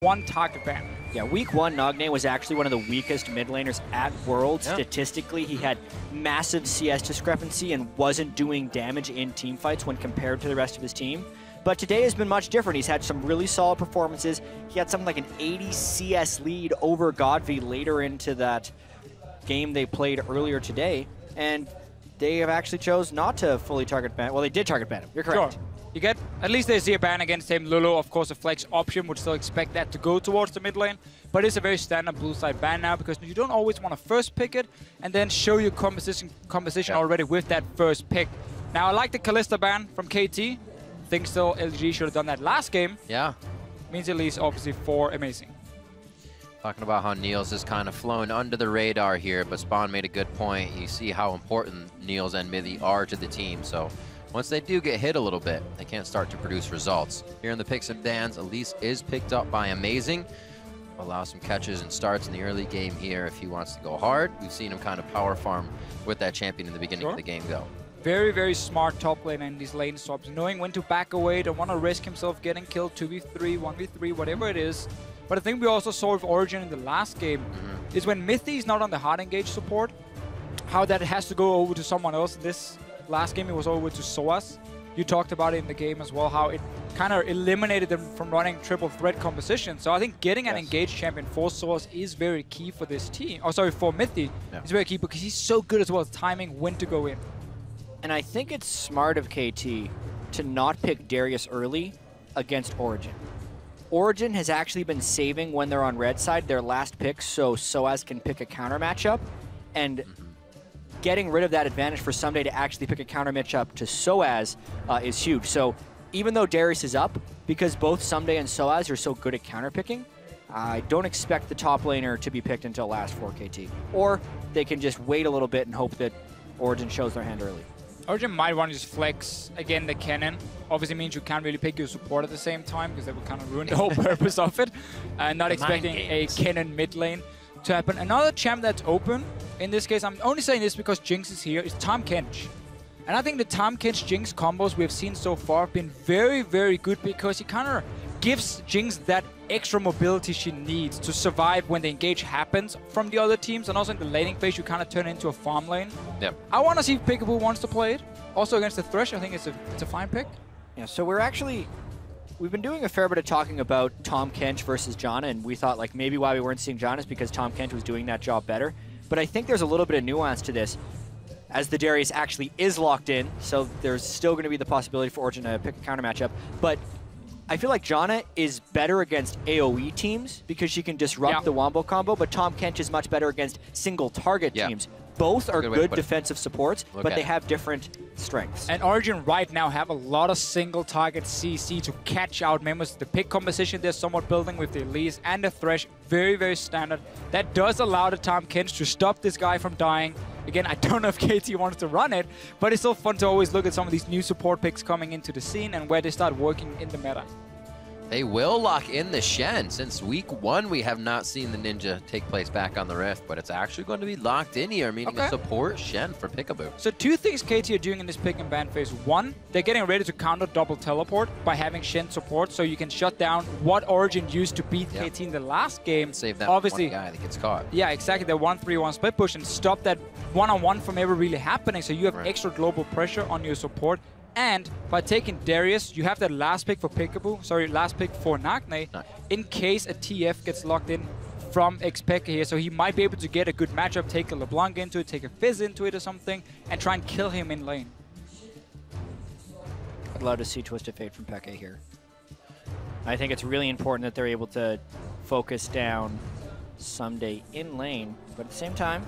one target ban. Yeah, week one, Nagne was actually one of the weakest mid laners at Worlds. Yeah. Statistically, he had massive CS discrepancy and wasn't doing damage in teamfights when compared to the rest of his team. But today has been much different. He's had some really solid performances. He had something like an 80 CS lead over Godfrey later into that game they played earlier today. And they have actually chose not to fully target ban. Well, they did target ban him. You're correct. Sure. You get, at least they see a ban against him. Lulu, of course, a flex option. Would still expect that to go towards the mid lane. But it's a very standard blue side ban now because you don't always want to first pick it and then show your composition already with that first pick. Now, I like the Kalista ban from KT. Think still LG should have done that last game. Yeah. Means Elise obviously for amazing. Talking about how Niels is kind of flown under the radar here, but Spawn made a good point. You see how important Niels and Mithy are to the team. So once they do get hit a little bit, they can't start to produce results. Here in the picks and bans, Elise is picked up by Amazing. Allow some catches and starts in the early game here if he wants to go hard. We've seen him kind of power farm with that champion in the beginning of the game though. Very, very smart top lane in these lane swaps, knowing when to back away, don't want to risk himself getting killed 2v3, 1v3, whatever it is. But I think we also saw with Origen in the last game is when Mithy is not on the hard engage support, how that has to go over to someone else. This last game it was over to Soaz. You talked about it in the game as well, how it kind of eliminated them from running triple threat composition. So I think getting an engaged champion for Soaz is very key for this team. Oh, sorry, for Mithy. It's very key because he's so good as well as timing when to go in. And I think it's smart of KT to not pick Darius early against Origen. Origen has actually been saving when they're on red side their last pick so Soaz can pick a counter matchup, and getting rid of that advantage for Ssumday to actually pick a counter matchup to Soaz is huge. So even though Darius is up, because both Ssumday and Soaz are so good at counter picking, I don't expect the top laner to be picked until last for KT. Or they can just wait a little bit and hope that Origen shows their hand early. Origen might want to just flex again the Kennen. Obviously means you can't really pick your support at the same time because that would kind of ruin the whole purpose of it. Not expecting a Kennen mid lane to happen. Another champ that's open, in this case, I'm only saying this because Jinx is here, is Tahm Kench. And I think the Tahm Kench Jinx combos we've seen so far have been very, very good because he kind of gives Jinx that extra mobility she needs to survive when the engage happens from the other teams, and also in the laning phase you kind of turn into a farm lane. Yep. I want to see if Piccaboo wants to play it. Also against the Thresh, I think it's a fine pick. Yeah, so we've been doing a fair bit of talking about Tahm Kench versus Janna, and we thought like maybe why we weren't seeing Janna is because Tahm Kench was doing that job better. But I think there's a little bit of nuance to this, as the Darius actually is locked in, so there's still going to be the possibility for Origen to pick a counter matchup. But I feel like Janna is better against AoE teams because she can disrupt the Wombo combo, but Tahm Kench is much better against single target teams. Both are good defensive supports, but they have different strengths. And Origen right now have a lot of single target CC to catch out members. The pick composition they're somewhat building with the Elise and the Thresh, very, very standard. That does allow the Tahm Kench to stop this guy from dying. Again, I don't know if KT wants to run it, but it's still fun to always look at some of these new support picks coming into the scene and where they start working in the meta. They will lock in the Shen. Since week one, we have not seen the Ninja take place back on the Rift, but it's actually going to be locked in here, meaning a support Shen for Piccaboo. So two things KT are doing in this pick and ban phase. One, they're getting ready to counter double teleport by having Shen support, so you can shut down what Origen used to beat KT in the last game. Save that obviously one guy that gets caught. Yeah, exactly. The 1-3-1 split push and stop that one-on-one from ever really happening, so you have extra global pressure on your support. And by taking Darius, you have that last pick for Piccaboo, last pick for Nagne, in case a TF gets locked in from xPeke here. So he might be able to get a good matchup, take a LeBlanc into it, take a Fizz into it or something, and try and kill him in lane. I'd love to see Twisted Fate from Peke here. I think it's really important that they're able to focus down Ssumday in lane, but at the same time,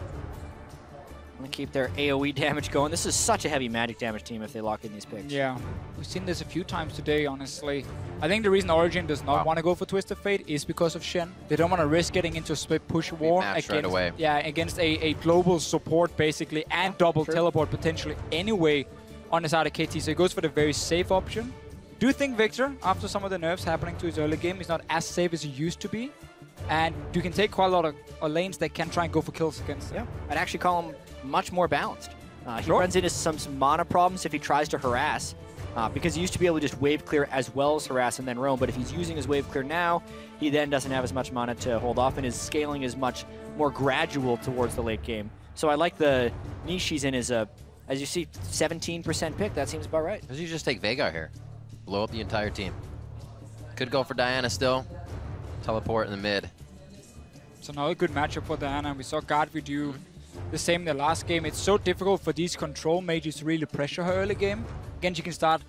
keep their AoE damage going. This is such a heavy magic damage team if they lock in these picks. Yeah, we've seen this a few times today, honestly. I think the reason Origen does not want to go for Twisted Fate is because of Shen. They don't want to risk getting into a split push war against a global support, basically, and double teleport potentially anyway on the side of KT. So he goes for the very safe option. Do you think Viktor, after some of the nerfs happening to his early game, is not as safe as he used to be? And you can take quite a lot of lanes that can try and go for kills against him. Yeah, I'd actually call him much more balanced. He runs into some mana problems if he tries to harass, because he used to be able to just wave clear as well as harass and then roam, but if he's using his wave clear now, he then doesn't have as much mana to hold off, and his scaling is much more gradual towards the late game. So I like the niche he's in as you see, 17% pick. That seems about right. Because you just take Veigar here. Blow up the entire team. Could go for Diana still. Teleport in the mid. It's another good matchup for Diana. We saw Godfrey do the same in the last game. It's so difficult for these control mages to really pressure her early game. Again, she can start,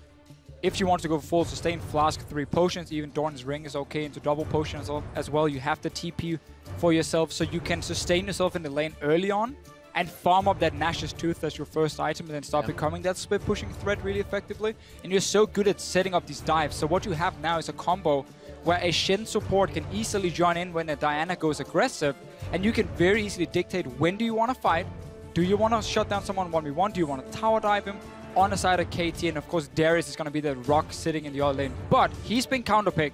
if she wants to go full sustain, flask 3 potions. Even Dorn's Ring is okay into double potion as well. You have the TP for yourself, so you can sustain yourself in the lane early on and farm up that Nash's Tooth as your first item and then start becoming that split pushing threat really effectively. And you're so good at setting up these dives. So what you have now is a combo where a Shen support can easily join in when a Diana goes aggressive, and you can very easily dictate when do you want to fight. Do you want to shut down someone 1v1? Do you want to tower dive him? On the side of KT, and of course Darius is going to be the rock sitting in the other lane. But he's been counterpicked.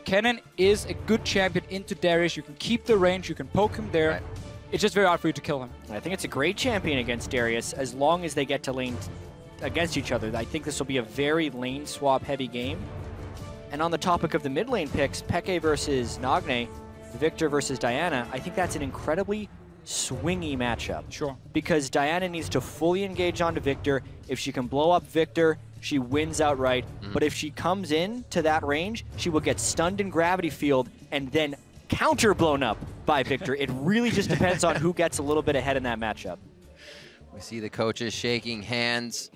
Kennen is a good champion into Darius. You can keep the range, you can poke him there. Right. It's just very hard for you to kill him. I think it's a great champion against Darius as long as they get to lane against each other. I think this will be a very lane swap heavy game. And on the topic of the mid lane picks, xPeke versus Nagne, Viktor versus Diana, I think that's an incredibly swingy matchup. Sure. Because Diana needs to fully engage onto Viktor. If she can blow up Viktor, she wins outright. But if she comes in to that range, she will get stunned in gravity field and then counter blown up by Viktor. It really just depends on who gets a little bit ahead in that matchup. We see the coaches shaking hands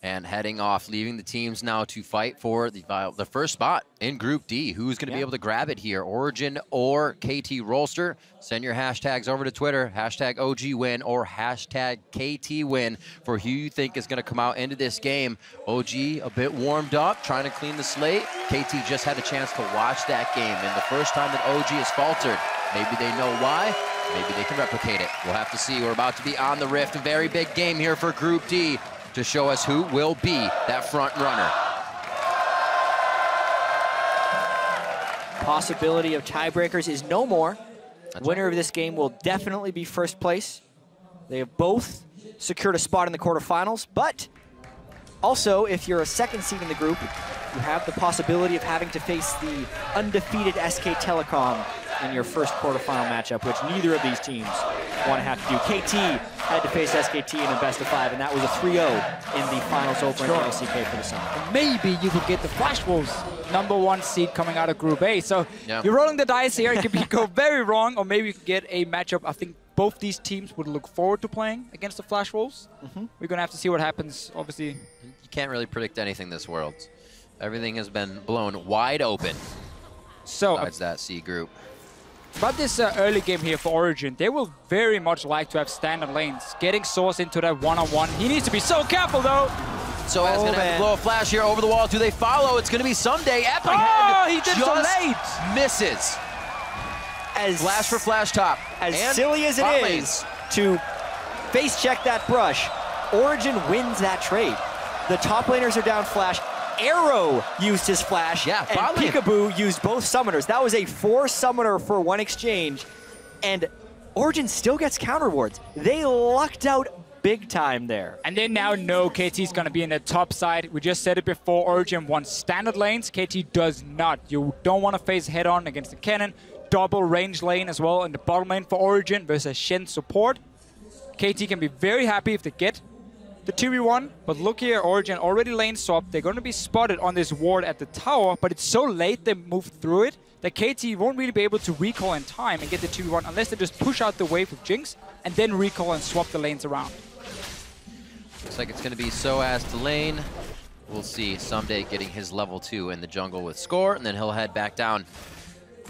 and heading off, leaving the teams now to fight for the first spot in Group D. Who's going to be able to grab it here? Origen or KT Rolster? Send your hashtags over to Twitter, hashtag OGWin or hashtag KTWin for who you think is going to come out into this game. OG a bit warmed up, trying to clean the slate. KT just had a chance to watch that game, and the first time that OG has faltered, maybe they know why, maybe they can replicate it. We'll have to see. We're about to be on the Rift. A very big game here for Group D to show us who will be that front runner. Possibility of tiebreakers is no more. Winner of this game will definitely be first place. They have both secured a spot in the quarterfinals, but also if you're a second seed in the group, you have the possibility of having to face the undefeated SK Telecom in your first quarterfinal matchup, which neither of these teams want to have to do. KT had to face SKT in a best-of-5, and that was a 3-0 in the finals over in LCK for the summer. Maybe you could get the Flash Wolves #1 seed coming out of Group A. So you're rolling the dice here. It could go very wrong, or maybe you could get a matchup I think both these teams would look forward to playing against the Flash Wolves. We're going to have to see what happens, obviously. You can't really predict anything this world. Everything has been blown wide open. So besides that C group. But this early game here for Origen, they will very much like to have standard lanes. Getting Soaz into that one-on-one. He needs to be so careful, though. Soaz going to have to blow a flash here over the wall. Do they follow? It's going to be Ssumday. Oh, he did so late. Misses. As flash for flash top. As silly as it is to face check that brush, Origen wins that trade. The top laners are down flash. Arrow used his flash, and Piccaboo used both summoners. That was a 4-summoner for 1 exchange, and Origen still gets counter wards. They lucked out big time there. And they now know KT's going to be in the top side. We just said it before, Origen wants standard lanes. KT does not. You don't want to face head-on against the Kennen. Double range lane as well in the bottom lane for Origen versus Shen support. KT can be very happy if they get the 2v1, but look here, Origen already lane swapped. They're going to be spotted on this ward at the tower, but it's so late they moved through it that KT won't really be able to recall in time and get the 2v1 unless they just push out the wave with Jinx and then recall and swap the lanes around. Looks like it's going to be Soaz to lane. We'll see Ssumday getting his level 2 in the jungle with score, and then he'll head back down.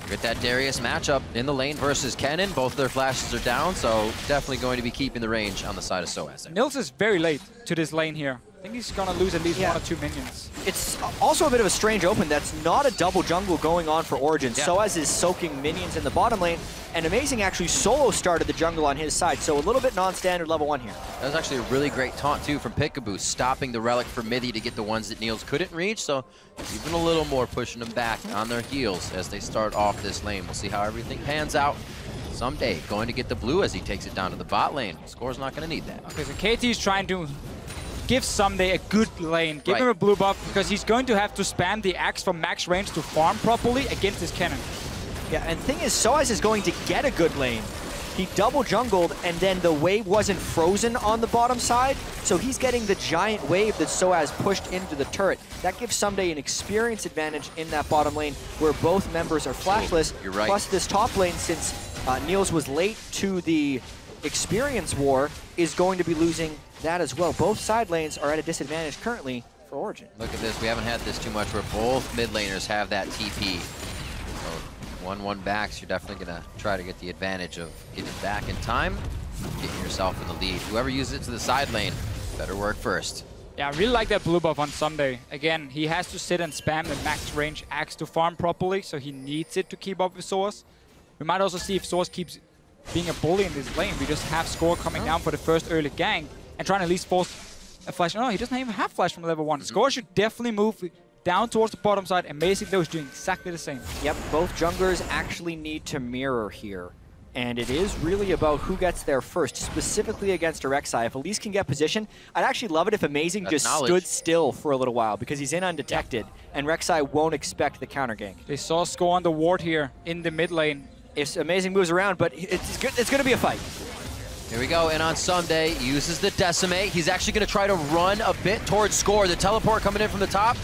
Get that Darius matchup in the lane versus Kennen. Both their flashes are down, so definitely going to be keeping the range on the side of Soaz. Niels is very late to this lane here. I think he's going to lose at least 1 or 2 minions. It's also a bit of a strange open. That's not a double jungle going on for Origen. Soaz is soaking minions in the bottom lane, and Amazing actually solo started the jungle on his side, so a little bit non-standard level 1 here. That was actually a really great taunt, too, from Piccaboo, stopping the relic for Mithy to get the ones that Niels couldn't reach, so even a little more pushing them back on their heels as they start off this lane. We'll see how everything pans out. Ssumday going to get the blue as he takes it down to the bot lane. Score's not going to need that. Okay, so KT is trying to give Ssumday a good lane. Give him a blue buff, because he's going to have to spam the axe from max range to farm properly against his Kennen. Yeah, and the thing is, Soaz is going to get a good lane. He double jungled, and then the wave wasn't frozen on the bottom side, so he's getting the giant wave that Soaz pushed into the turret. That gives Ssumday an experience advantage in that bottom lane, where both members are flashless. You're right. Plus this top lane, since Niels was late to the experience war, is going to be losing that as well. Both side lanes are at a disadvantage currently for Origen. Look at this. We haven't had this too much, where both mid laners have that TP. So 1-1 backs, you're definitely going to try to get the advantage of getting back in time, getting yourself in the lead. Whoever uses it to the side lane, better work first. Yeah, I really like that blue buff on Ssumday. Again, he has to sit and spam the max range axe to farm properly, so he needs it to keep up with Soaz. We might also see if Soaz keeps being a bully in this lane. We just have Score coming down for the first early gank and trying to at least force a flash. No, he doesn't even have flash from level 1. Score should definitely move down towards the bottom side. Amazing though, he's doing exactly the same. Yep, both junglers actually need to mirror here. And it is really about who gets there first, specifically against a Rek'Sai. If Elise can get position, I'd actually love it if Amazing just stood still for a little while, because he's in undetected, and Rek'Sai won't expect the counter gank. They saw Score on the ward here in the mid lane. If Amazing moves around, but it's going to be a fight. Here we go, and on Ssumday, uses the Decimate. He's actually going to try to run a bit towards Score. The teleport coming in from the top.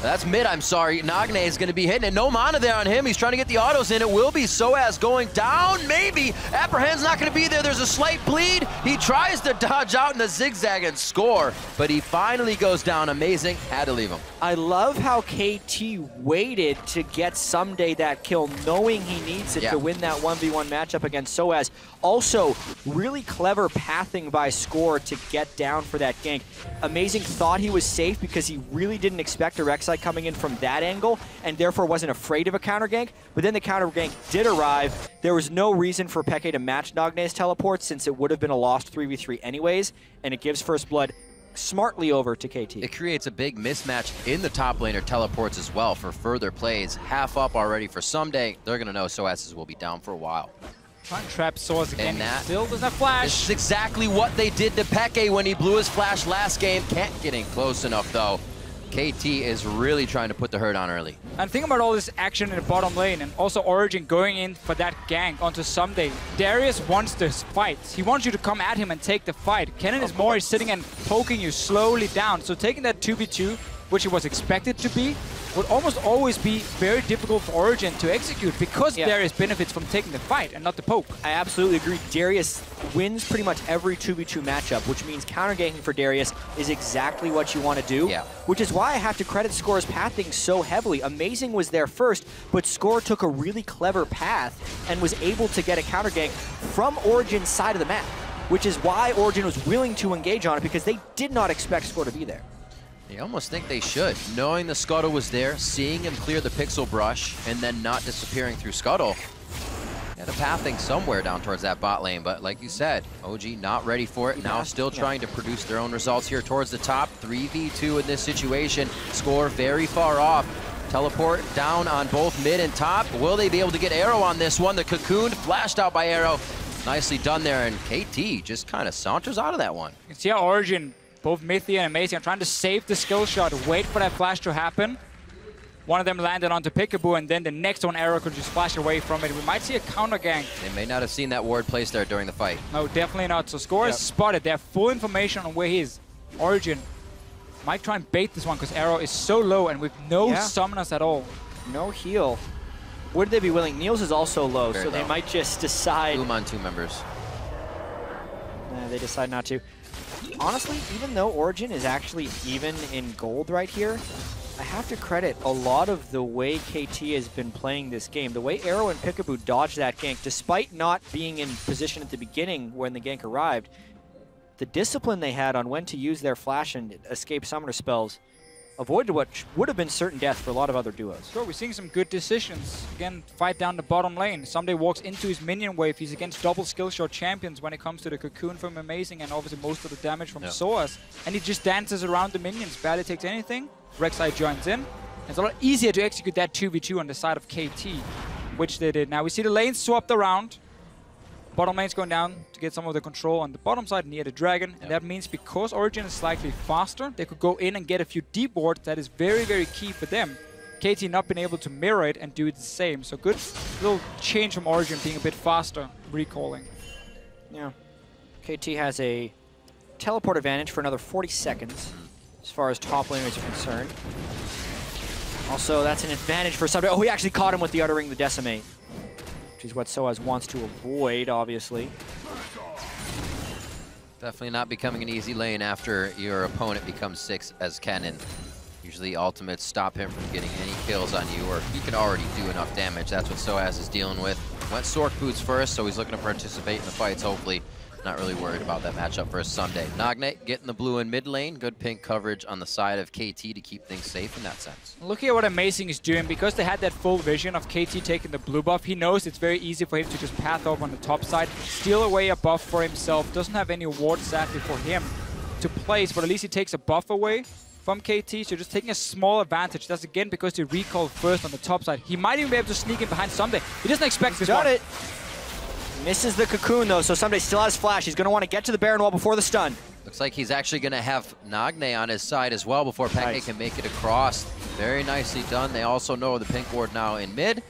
That's mid, I'm sorry. Nagne is going to be hitting it. No mana there on him. He's trying to get the autos in. It will be Soaz going down, maybe. Apprehend's not going to be there. There's a slight bleed. He tries to dodge out in the zigzag and Score, but he finally goes down. Amazing. Had to leave him. I love how KT waited to get Ssumday that kill, knowing he needs it to win that 1v1 matchup against Soaz. Also, really clever pathing by Score to get down for that gank. Amazing thought he was safe because he really didn't expect a Rek'Sai coming in from that angle, and therefore wasn't afraid of a counter gank. But then the counter gank did arrive. There was no reason for Peke to match Nagne's teleport, since it would have been a lost 3v3 anyways, and it gives First Blood smartly over to KT. It creates a big mismatch in the top laner teleports as well for further plays. Half up already for Ssumday. They're going to know Soaz will be down for a while. Trying to trap Soaz again. And that still doesn't have flash. This is exactly what they did to Peke when he blew his flash last game. Can't get in close enough though. KT is really trying to put the hurt on early. And think about all this action in the bottom lane, and also Origen going in for that gank onto Ssumday. Darius wants this fight. He wants you to come at him and take the fight. Kennen is more sitting and poking you slowly down. So taking that 2v2, which it was expected to be, would almost always be very difficult for Origen to execute, because Darius benefits from taking the fight and not the poke. I absolutely agree. Darius wins pretty much every 2v2 matchup, which means counter-ganking for Darius is exactly what you want to do, which is why I have to credit Score's pathing so heavily. Amazing was there first, but Score took a really clever path and was able to get a counter-gank from Origen's side of the map, which is why Origen was willing to engage on it, because they did not expect Score to be there. You almost think they should, knowing the Scuttle was there, seeing him clear the pixel brush, and then not disappearing through Scuttle. Had a pathing somewhere down towards that bot lane, but like you said, OG not ready for it. Now still trying to produce their own results here towards the top. 3v2 in this situation. Score very far off. Teleport down on both mid and top. Will they be able to get Arrow on this one? The Cocoon flashed out by Arrow. Nicely done there, and KT just kind of saunters out of that one. You can see how Origen, both Mithy and Amazing, are trying to save the skill shot, wait for that flash to happen. One of them landed onto Piccaboo, and then the next one, Arrow, could just flash away from it. We might see a counter gank. They may not have seen that ward placed there during the fight. No, definitely not. So Score is spotted. They have full information on where he is. Origen might try and bait this one, because Arrow is so low and with no summoners at all. No heal. Would they be willing? Niels is also low, so they might just decide. Boom on 2 members. They decide not to. Honestly, even though Origen is actually even in gold right here, I have to credit a lot of the way KT has been playing this game. The way Arrow and Piccaboo dodged that gank, despite not being in position at the beginning when the gank arrived, the discipline they had on when to use their flash and escape summoner spells avoided what would have been certain death for a lot of other duos. Sure, we're seeing some good decisions. Again, fight down the bottom lane. Ssumday walks into his minion wave. He's against double skill shot champions when it comes to the Cocoon from Amazing, and obviously most of the damage from Soaz. And he just dances around the minions, barely takes anything. Rek'Sai joins in. It's a lot easier to execute that 2v2 on the side of KT, which they did. Now we see the lanes swapped around. Bottom lane's going down to get some of the control on the bottom side near the dragon. And that means because Origen is slightly faster, they could go in and get a few deep wards. That is very, very key for them. KT not being able to mirror it and do it the same. So good little change from Origen being a bit faster, recalling. Yeah. KT has a teleport advantage for another 40 seconds as far as top laners are concerned. Also, that's an advantage for Ssumday. Oh, he actually caught him with the Uttering the Decimate, which is what Soaz wants to avoid, obviously. Definitely not becoming an easy lane after your opponent becomes 6 as Kennen. Usually ultimates stop him from getting any kills on you, or he can already do enough damage. That's what Soaz is dealing with. Went Sork Boots first, so he's looking to participate in the fights, hopefully. Not really worried about that matchup for Ssumday. Nagne getting the blue in mid lane. Good pink coverage on the side of KT to keep things safe in that sense. Looking at what Amazing is doing, because they had that full vision of KT taking the blue buff, he knows it's very easy for him to just path over on the top side, steal away a buff for himself. Doesn't have any ward sadly for him to place, but at least he takes a buff away from KT, so just taking a small advantage. That's again because they recall first on the top side. He might even be able to sneak in behind Ssumday. He doesn't expect this one. Got it. Misses the cocoon though, so Ssumday still has flash. He's going to want to get to the Baron wall before the stun. Looks like he's actually going to have Nagne on his side as well before xPeke can make it across. Very nicely done. They also know the pink ward now in mid.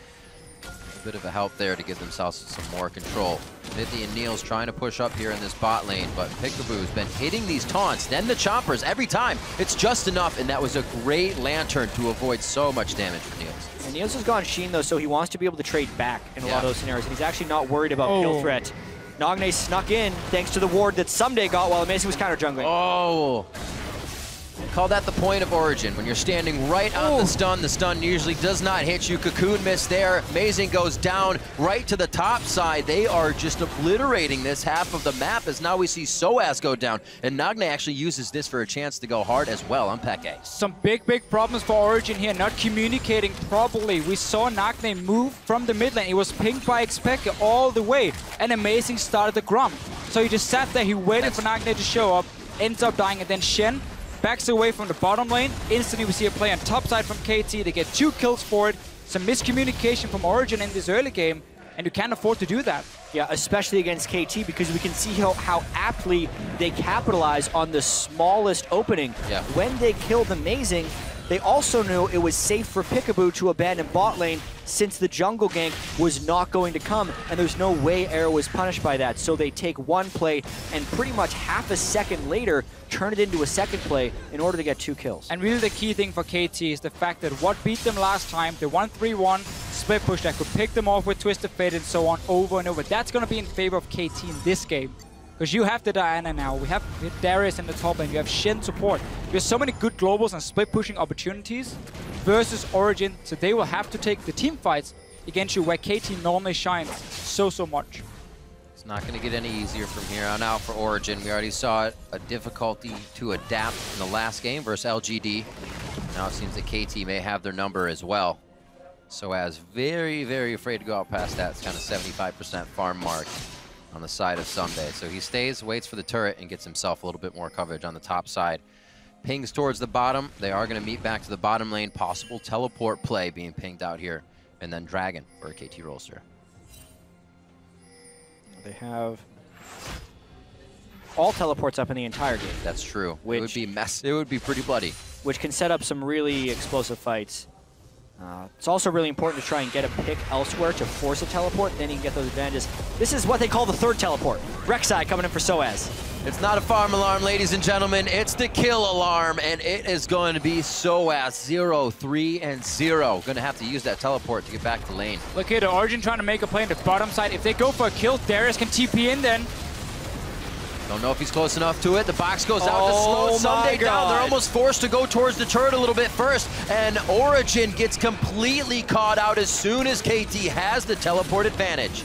A bit of a help there to give themselves some more control. Mithy and Niels trying to push up here in this bot lane, but Piccaboo's been hitting these taunts, then the chompers every time. It's just enough, and that was a great lantern to avoid so much damage for Niels. And Niels has gone Sheen though, so he wants to be able to trade back in a lot of those scenarios, and he's actually not worried about kill threat. Nagne snuck in thanks to the ward that Ssumday got while Amazing was counter jungling. Oh! Call that the point of Origen. When you're standing right on the stun usually does not hit you. Cocoon miss there. Amazing goes down right to the top side. They are just obliterating this half of the map as now we see Soaz go down. And Nagne actually uses this for a chance to go hard as well on xPeke. Some big problems for Origen here, not communicating properly. We saw Nagne move from the mid lane. It was pinged by xPeke all the way. And Amazing started the Grum. So he just sat there, he waited for Nagne to show up, ends up dying, and then Shen backs away from the bottom lane. Instantly we see a play on top side from KT. They get 2 kills for it. Some miscommunication from Origen in this early game, and you can't afford to do that. Yeah, especially against KT, because we can see how aptly they capitalize on the smallest opening. Yeah. When they killed Amazing, they also knew it was safe for Piccaboo to abandon bot lane since the jungle gank was not going to come, and there's no way Arrow was punished by that. So they take one play and pretty much half a second later turn it into a second play in order to get 2 kills. And really the key thing for KT is the fact that what beat them last time, the 1-3-1 split push that could pick them off with Twisted Fate and so on over and over. That's going to be in favor of KT in this game. Because you have the Diana now, we have Darius in the top lane, you have Shen support. There's so many good globals and split pushing opportunities versus Origen, so they will have to take the team fights against you where KT normally shines so much. It's not going to get any easier from here on out for Origen. We already saw it, a difficulty to adapt in the last game versus LGD. Now it seems that KT may have their number as well. Soaz very afraid to go out past that. It's kind of 75% farm mark on the side of Ssumday. So he stays, waits for the turret, and gets himself a little bit more coverage on the top side. Pings towards the bottom. They are going to meet back to the bottom lane. Possible teleport play being pinged out here. And then Dragon for a KT Rolster. They have all teleports up in the entire game. That's true. It would be it would be pretty bloody. Which can set up some really explosive fights. It's also really important to try and get a pick elsewhere to force a teleport, then you can get those advantages. This is what they call the third teleport. Rek'Sai coming in for Soaz. It's not a farm alarm, ladies and gentlemen. It's the kill alarm, and it is going to be Soaz 0, 3, and 0. Going to have to use that teleport to get back to lane. Look here, the Origen trying to make a play on the bottom side. If they go for a kill, Darius can TP in then. Don't know if he's close enough to it. The box goes out to slow Ssumday down. They're almost forced to go towards the turret a little bit first, and Origen gets completely caught out as soon as KT has the teleport advantage.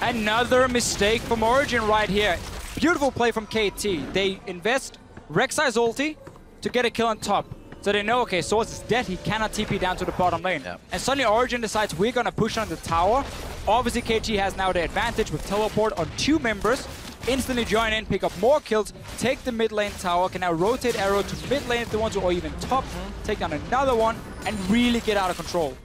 Another mistake from Origen right here. Beautiful play from KT. They invest Rek'Sai's ulti to get a kill on top. So they know, okay, Soaz is dead. He cannot TP down to the bottom lane. Yep. And suddenly Origen decides we're going to push on the tower. Obviously, KT has now the advantage with teleport on 2 members. Instantly join in, pick up more kills, take the mid lane tower, can now rotate Arrow to mid lane if they want to, or even top, take down another one, and really get out of control.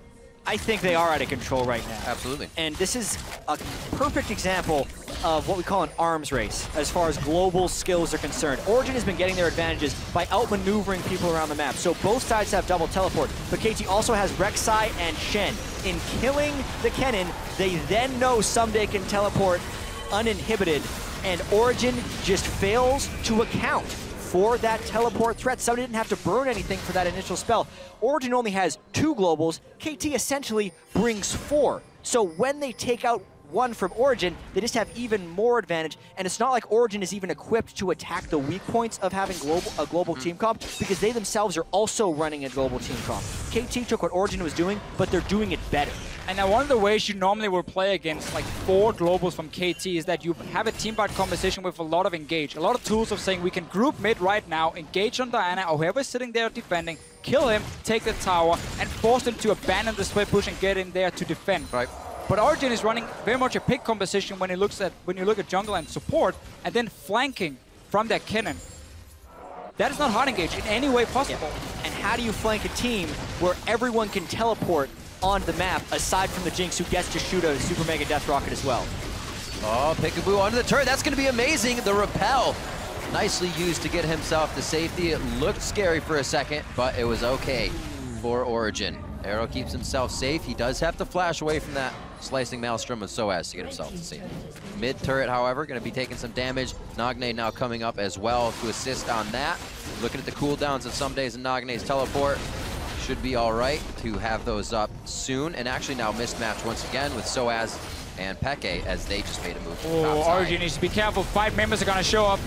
I think they are out of control right now. Absolutely. And this is a perfect example of what we call an arms race as far as global skills are concerned. Origen has been getting their advantages by outmaneuvering people around the map. So both sides have double teleport, but KT also has Rek'Sai and Shen. In killing the Kennen, they then know Ssumday can teleport uninhibited, and Origen just fails to account for that teleport threat. Ssumday didn't have to burn anything for that initial spell. Origen only has 2 globals. KT essentially brings 4. So when they take out one from Origen, they just have even more advantage, and it's not like Origen is even equipped to attack the weak points of having a global team comp, because they themselves are also running a global team comp. KT took what Origen was doing, but they're doing it better. And now one of the ways you normally will play against like 4 globals from KT is that you have a team fight composition with a lot of engage. A lot of tools of saying we can group mid right now, engage on Diana, or whoever's sitting there defending, kill him, take the tower, and force them to abandon the split push and get in there to defend. Right. But Origen is running very much a pick composition when you look at jungle and support, and then flanking from that Kennen. That is not hard engage in any way possible. Yeah. And how do you flank a team where everyone can teleport on the map, aside from the Jinx, who gets to shoot a super mega death rocket as well? Oh, Piccaboo onto the turret. That's going to be amazing. The repel, nicely used to get himself to safety. It looked scary for a second, but it was okay for Origen. Arrow keeps himself safe. He does have to flash away from that slicing maelstrom of Soaz to get himself to safety. Mid turret, however, going to be taking some damage. Nagne now coming up as well to assist on that. Looking at the cooldowns of Ssumday's and Nagne's teleport. Should be all right to have those up soon. And actually now mismatched once again with Soaz and xPeke as they just made a move. Oh, Origen needs to be careful. 5 members are going to show up.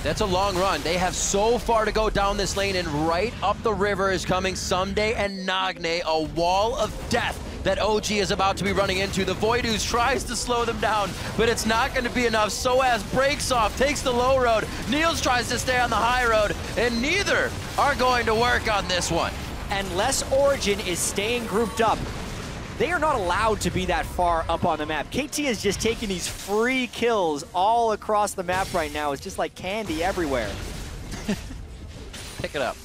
That's a long run. They have so far to go down this lane, and right up the river is coming Ssumday and Nagne, a wall of death that OG is about to be running into. The Voidooz tries to slow them down, but it's not going to be enough. Soaz breaks off, takes the low road. Niels tries to stay on the high road, and neither are going to work on this one. Unless Origen is staying grouped up, they are not allowed to be that far up on the map. KT is just taking these free kills all across the map right now. It's just like candy everywhere. Pick it up.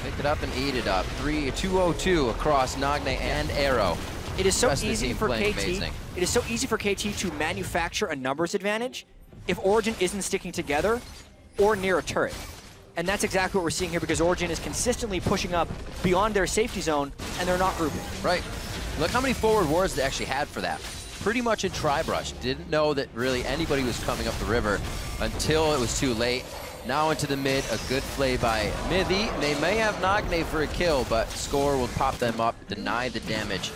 Pick it up and eat it up. 202 across Nagne and Arrow. It is so easy for KT. Amazing. It is so easy for KT to manufacture a numbers advantage if Origen isn't sticking together or near a turret. And that's exactly what we're seeing here, because Origen is consistently pushing up beyond their safety zone, and they're not grouping. Right. Look how many forward wards they actually had for that. Pretty much in tri-brush. Didn't know that really anybody was coming up the river until it was too late. Now into the mid, a good play by Mithy. They may have Nagne for a kill, but Score will pop them up, deny the damage.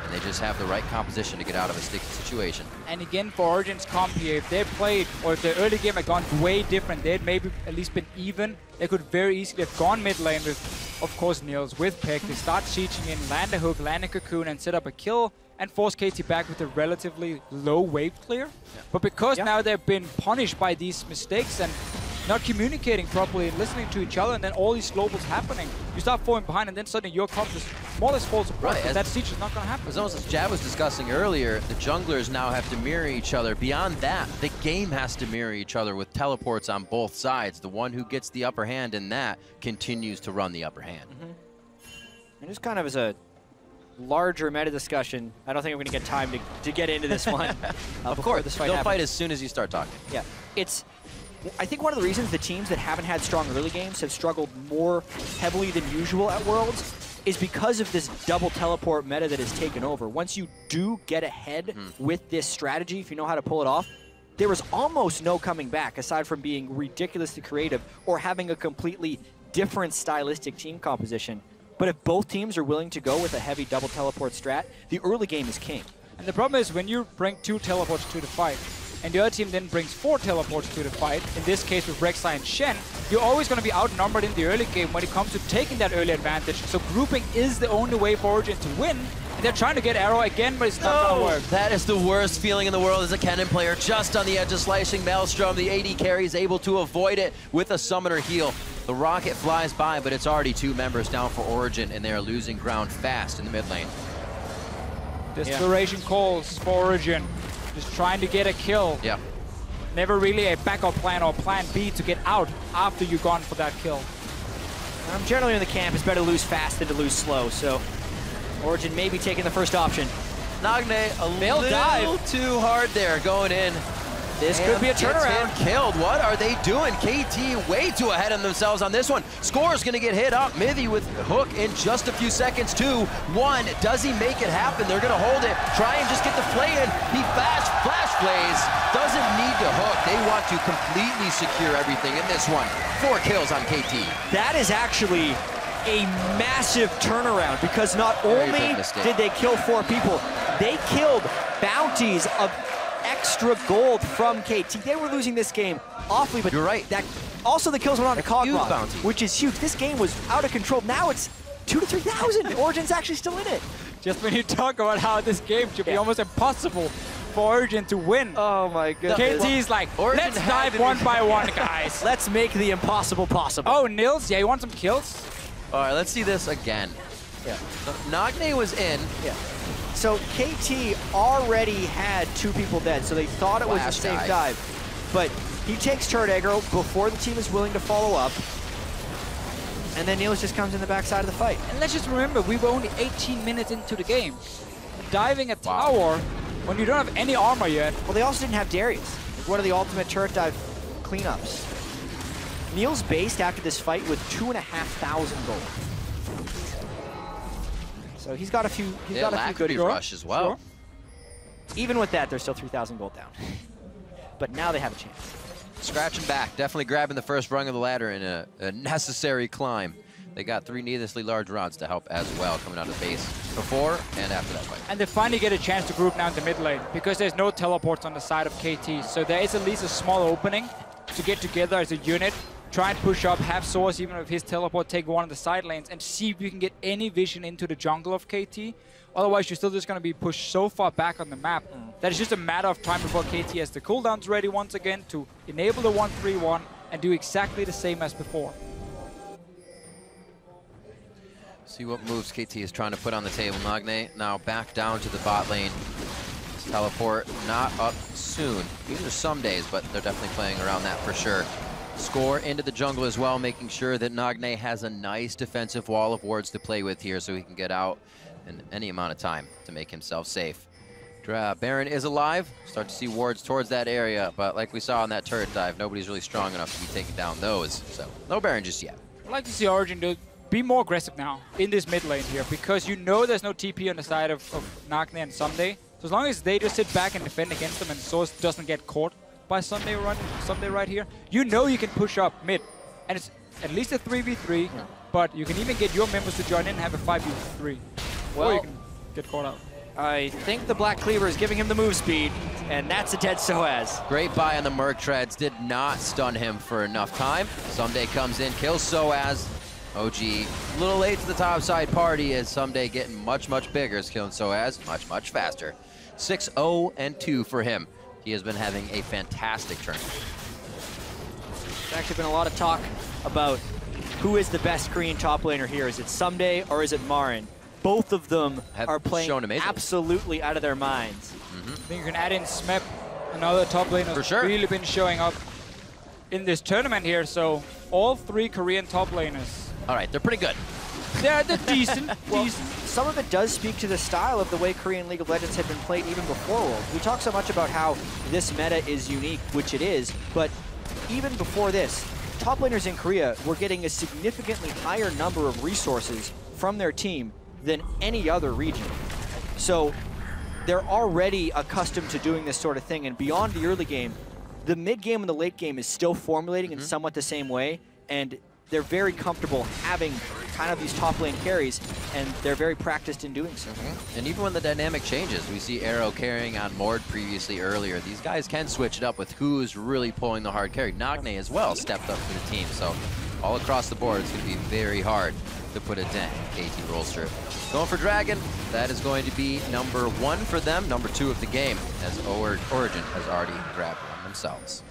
And they just have the right composition to get out of a sticky situation. And again, for Origen's comp here, if they played, or if the early game had gone way different, they'd maybe at least been even. They could very easily have gone mid lane with, of course, Niels with Pick. They start sieging in, land a hook, land a cocoon, and set up a kill, and force KT back with a relatively low wave clear. Yeah. But because now they've been punished by these mistakes and not communicating properly and listening to each other, and then all these globals happening, you start falling behind, and then suddenly your comp just more or less falls apart. Right, that siege is not going to happen. As almost as Jatt was discussing earlier, the junglers now have to mirror each other. Beyond that, the game has to mirror each other with teleports on both sides. The one who gets the upper hand in that continues to run the upper hand. And just kind of as a larger meta discussion, I don't think I'm going to get time to get into this one. Of course, they'll fight as soon as you start talking. Yeah, I think one of the reasons the teams that haven't had strong early games have struggled more heavily than usual at Worlds is because of this double teleport meta that has taken over. Once you do get ahead with this strategy, if you know how to pull it off, there is almost no coming back aside from being ridiculously creative or having a completely different stylistic team composition. But if both teams are willing to go with a heavy double teleport strat, the early game is king. And the problem is when you bring 2 teleports to the fight, and the other team then brings 4 teleports to the fight, in this case with Rek'Sai and Shen, you're always going to be outnumbered in the early game when it comes to taking that early advantage. So grouping is the only way for Origen to win. And they're trying to get Arrow again, but it's not going to work. That is the worst feeling in the world as a Kennen player, just on the edge of slicing Maelstrom. The AD carry is able to avoid it with a summoner heal. The rocket flies by, but it's already 2 members down for Origen, and they are losing ground fast in the mid lane. Desperation calls for Origen. Just trying to get a kill. Yeah. Never really a backup plan or plan B to get out after you've gone for that kill. Generally in the camp, it's better to lose fast than to lose slow, so Origen may be taking the first option. Nagne a They'll little dive. too hard there going in. This could be a Gets turnaround. him killed. What are they doing? KT way too ahead of themselves on this one. Score's gonna get hit up. Mithy with hook in just a few seconds. 2-1. Does he make it happen? They're gonna hold it. Try and just get the play in. He flash plays. Doesn't need to hook. They want to completely secure everything in this one. 4 kills on KT. That is actually a massive turnaround because not only did they kill 4 people, they killed bounties of extra gold from KT. They were losing this game awfully, but you're right. That also the kills went on to Kog'Maw, bounty, which is huge. This game was out of control. Now it's 2,000 to 3,000. Origen's actually still in it. Just when you talk about how this game should be almost impossible for Origen to win. Oh my goodness. KT's like, Origin let's dive one by one, guys. Let's make the impossible possible. Oh, Niels, yeah, you want some kills? All right, let's see this again. Yeah. So Nagne was in. Yeah. So KT already had 2 people dead, so they thought it was a safe dive. But he takes turret aggro before the team is willing to follow up. And then Niels just comes in the backside of the fight. And let's just remember, we were only 18 minutes into the game. Diving a tower when you don't have any armor yet. Well, they also didn't have Darius. Like one of the ultimate turret dive cleanups. Niels based after this fight with 2,500 gold. So he's got a few. He's got a few good rush as well. Sure. Even with that, they're still 3,000 gold down. But now they have a chance. Scratching back, definitely grabbing the first rung of the ladder in a necessary climb. They got 3 needlessly large rods to help as well coming out of the base before and after that fight. And they finally get a chance to group now in the mid lane because there's no teleports on the side of KT. So there is at least a small opening to get together as a unit, try and push up, have Soaz even with his teleport, take one of the side lanes and see if you can get any vision into the jungle of KT. Otherwise, you're still just going to be pushed so far back on the map that it's just a matter of time before KT has the cooldowns ready once again to enable the 1-3-1 and do exactly the same as before. See what moves KT is trying to put on the table. Nagne now back down to the bot lane. This teleport not up soon. These are some days, but they're definitely playing around that for sure. Score into the jungle as well, making sure that Nagne has a nice defensive wall of wards to play with here so he can get out in any amount of time to make himself safe. Baron is alive. Start to see wards towards that area, but like we saw on that turret dive, nobody's really strong enough to be taking down those. So no Baron just yet. I'd like to see Origen be more aggressive now in this mid lane here because you know there's no TP on the side of Nagne and Ssumday. So as long as they just sit back and defend against them and Soaz doesn't get caught by Ssumday right here, you know you can push up mid. And it's at least a 3v3, but you can even get your members to join in and have a 5v3. Well, or you can get caught out. I think the Black Cleaver is giving him the move speed, and that's a dead Soaz. Great buy on the Merc Treads, did not stun him for enough time. Ssumday comes in, kills Soaz. OG, a little late to the top side party as Ssumday getting much, much bigger, is killing Soaz much, much faster. 6-0-2 for him. He has been having a fantastic turn. There's actually been a lot of talk about who is the best Korean top laner here. Is it Ssumday or is it Marin? Both of them are playing absolutely out of their minds. I think you can add in Smep, another top laner who's really been showing up in this tournament here. So all 3 Korean top laners. All right, they're pretty good. They're decent. Some of it does speak to the style of the way Korean League of Legends had been played even before World. We talk so much about how this meta is unique, which it is, but even before this, top laners in Korea were getting a significantly higher number of resources from their team than any other region. So they're already accustomed to doing this sort of thing, and beyond the early game, the mid game and the late game is still formulating in somewhat the same way, and they're very comfortable having kind of these top lane carries, and they're very practiced in doing so. And even when the dynamic changes, we see Arrow carrying on Mord previously earlier. These guys can switch it up with who's really pulling the hard carry. Nagne as well stepped up for the team, so all across the board it's going to be very hard to put a dent in KT Rolster. Going for Dragon, that is going to be number 1 for them, number 2 of the game, as Origen has already grabbed one themselves.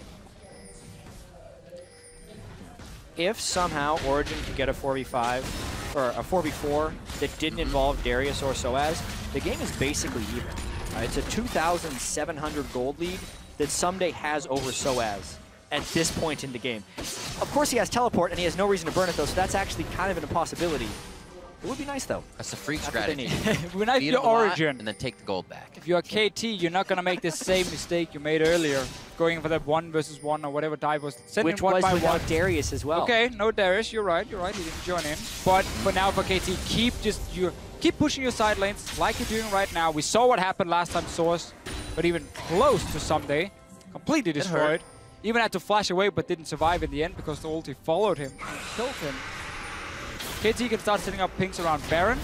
If somehow Origen could get a 4v5 or a 4v4 that didn't involve Darius or Soaz, the game is basically even. It's a 2,700 gold lead that Ssumday has over Soaz at this point in the game. Of course, he has teleport and he has no reason to burn it though, so that's actually kind of an impossibility. It would be nice, though. That's a freak That's what they strategy. need. When I Beat feel him a lot Origin, and then take the gold back. if you're KT, you're not going to make the same mistake you made earlier, going for that 1 versus 1 or whatever dive was. Which was without Darius as well. Okay, no Darius, you're right, he didn't join in. But for now, for KT, keep pushing your side lanes like you're doing right now. We saw what happened last time Soaz, but even close to Ssumday, completely destroyed. Even had to flash away, but didn't survive in the end because the ulti followed him and killed him. KT can start setting up pings around Baron.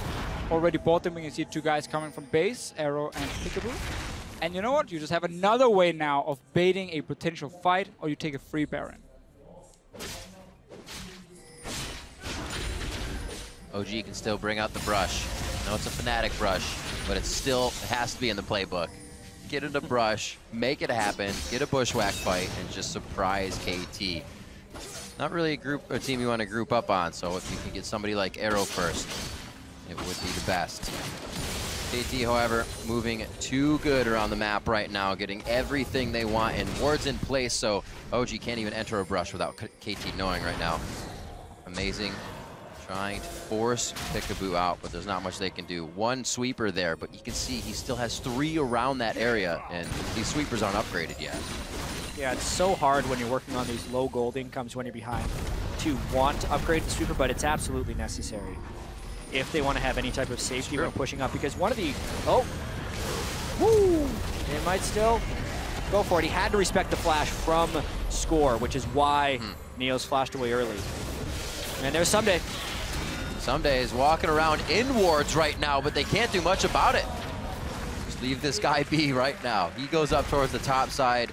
Already bought them. We can see 2 guys coming from base, Arrow and Piccaboo. And you know what? You just have another way now of baiting a potential fight, or you take a free Baron. OG can still bring out the brush. I know it's a Fnatic brush, but it has to be in the playbook. Get into brush, make it happen, get a bushwhack fight, and just surprise KT. Not really a team you want to group up on, so if you can get somebody like Arrow first, it would be the best. KT, however, moving too good around the map right now, getting everything they want, and wards in place, so OG can't even enter a brush without KT knowing right now. Amazing. Trying to force Piccaboo out, but there's not much they can do. 1 sweeper there, but you can see he still has 3 around that area, and these sweepers aren't upgraded yet. Yeah, it's so hard when you're working on these low gold incomes when you're behind to want to upgrade the sweeper, but it's absolutely necessary if they want to have any type of safety when pushing up, because one of the... Oh! Woo! It might still go for it. He had to respect the flash from Score, which is why Niels flashed away early. And there's Ssumday. Ssumday is walking around in wards right now, but they can't do much about it. Just leave this guy be right now. He goes up towards the top side.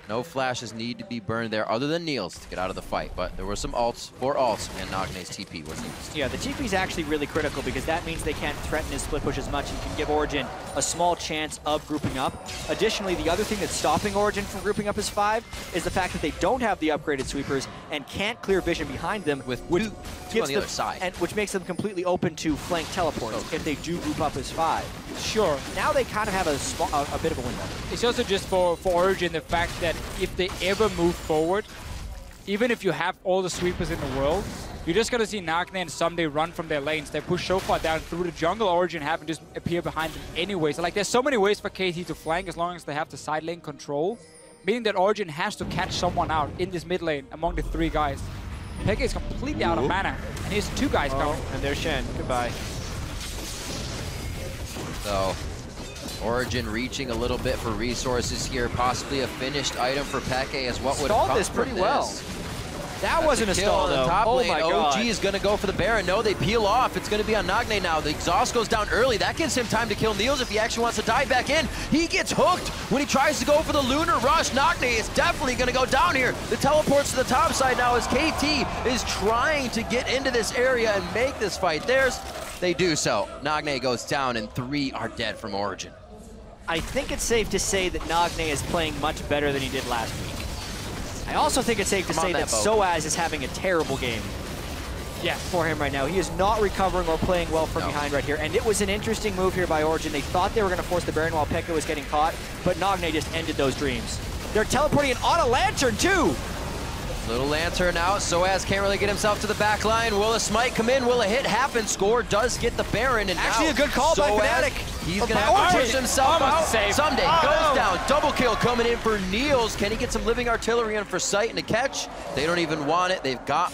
No flashes need to be burned there other than Niels to get out of the fight, but there were some ults, 4 ults, and Nagne's TP was used. Yeah, the TP is actually really critical because that means they can't threaten his split push as much and can give Origen a small chance of grouping up. Additionally, the other thing that's stopping Origen from grouping up as 5 is the fact that they don't have the upgraded sweepers and can't clear vision behind them, with two on the other side, and which makes them completely open to flank teleports if they do group up as 5. Sure. Now they kind of have a bit of a window. It's also just for Origen the fact that if they ever move forward, even if you have all the sweepers in the world, you're just going to see Nagne and Ssumday run from their lanes. They push so far down through the jungle, Origen have and just appear behind them anyway. So like, there's so many ways for KT to flank as long as they have the side lane control, meaning that Origen has to catch someone out in this mid lane among the 3 guys. Peke is completely out of mana, and he has 2 guys coming. And there's Shen. Goodbye. So, Origen reaching a little bit for resources here. Possibly a finished item for Peke as what would have stalled this pretty well. That wasn't a stall, though. Top oh lane. my god. OG is going to go for the Baron. No, they peel off. It's going to be on Nagne now. The exhaust goes down early. That gives him time to kill Niels if he actually wants to dive back in. He gets hooked when he tries to go for the Lunar Rush. Nagne is definitely going to go down here. The teleports to the top side now as KT is trying to get into this area and make this fight theirs. They do so. Nagne goes down and 3 are dead from Origen. I think it's safe to say that Nagne is playing much better than he did last week. I also think it's safe to say that Soaz is having a terrible game for him right now. He is not recovering or playing well from behind right here. And it was an interesting move here by Origen. They thought they were going to force the Baron while Peke was getting caught, but Nagne just ended those dreams. They're teleporting in on a Lantern too! Little Lantern out. Soaz can't really get himself to the back line. Will a smite come in? Will a hit happen? Score does get the Baron. And actually now a good call by Fnatic. He's going to have to push himself out. Ssumday goes down. Double kill coming in for Niels. Can he get some living artillery in for sight and a catch? They don't even want it. They've got